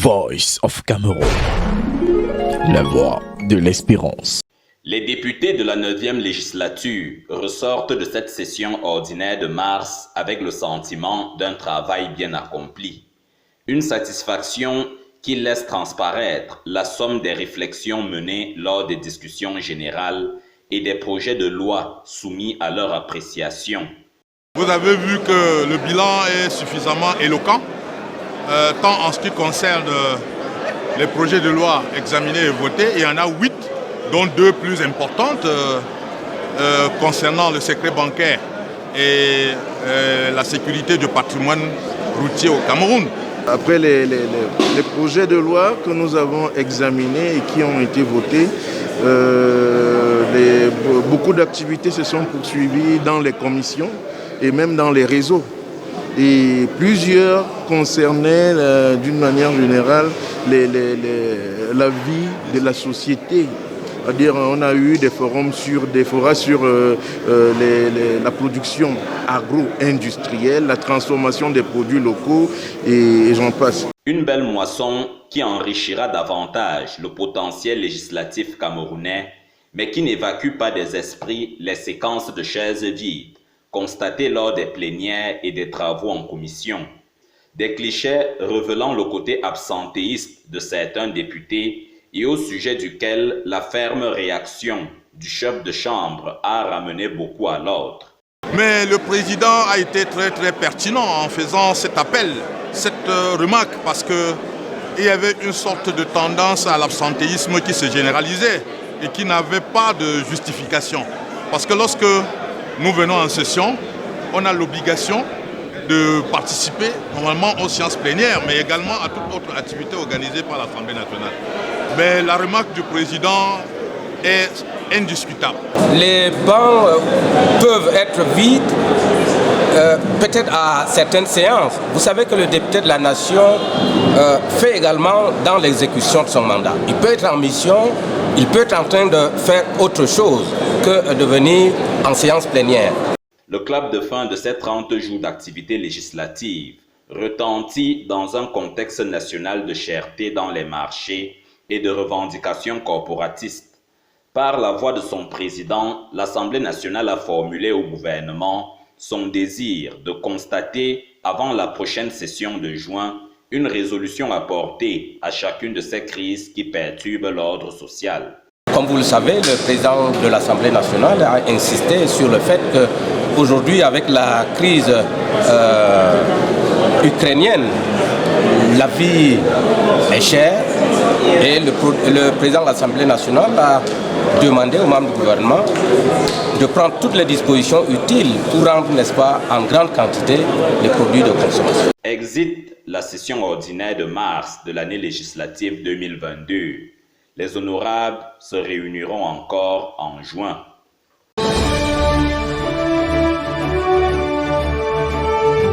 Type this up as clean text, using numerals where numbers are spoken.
Voice of Cameroun, la voix de l'espérance. Les députés de la 9e législature ressortent de cette session ordinaire de mars avec le sentiment d'un travail bien accompli. Une satisfaction qui laisse transparaître la somme des réflexions menées lors des discussions générales et des projets de loi soumis à leur appréciation. Vous avez vu que le bilan est suffisamment éloquent, tant en ce qui concerne les projets de loi examinés et votés. Il y en a 8, dont 2 plus importantes concernant le secret bancaire et la sécurité du patrimoine routier au Cameroun. Après les projets de loi que nous avons examinés et qui ont été votés, beaucoup d'activités se sont poursuivies dans les commissions et même dans les réseaux. Et plusieurs concernaient d'une manière générale la vie de la société. C'est-à-dire on a eu des forums sur la production agro-industrielle, la transformation des produits locaux et j'en passe. Une belle moisson qui enrichira davantage le potentiel législatif camerounais, mais qui n'évacue pas des esprits les séquences de chaises vides constatées lors des plénières et des travaux en commission. Des clichés révélant le côté absentéiste de certains députés et au sujet duquel la ferme réaction du chef de chambre a ramené beaucoup à l'ordre. Mais le président a été très pertinent en faisant cet appel, cette remarque, parce qu'il y avait une sorte de tendance à l'absentéisme qui se généralisait et qui n'avait pas de justification. Parce que lorsque nous venons en session, on a l'obligation de participer normalement aux séances plénières, mais également à toute autre activité organisée par l'Assemblée nationale. Mais la remarque du président est indiscutable. Les bancs peuvent être vides, peut-être à certaines séances. Vous savez que le député de la nation fait également dans l'exécution de son mandat. Il peut être en mission, il peut être en train de faire autre chose que de venir en séance plénière. Le clap de fin de ces 30 jours d'activité législative retentit dans un contexte national de cherté dans les marchés et de revendications corporatistes. Par la voix de son président, l'Assemblée nationale a formulé au gouvernement son désir de constater, avant la prochaine session de juin, une résolution apportée à chacune de ces crises qui perturbent l'ordre social. Comme vous le savez, le président de l'Assemblée nationale a insisté sur le fait qu'aujourd'hui, avec la crise ukrainienne, la vie est chère et le président de l'Assemblée nationale a demandé aux membres du gouvernement de prendre toutes les dispositions utiles pour rendre, n'est-ce pas, en grande quantité les produits de consommation. Exit la session ordinaire de mars de l'année législative 2022. Les honorables se réuniront encore en juin.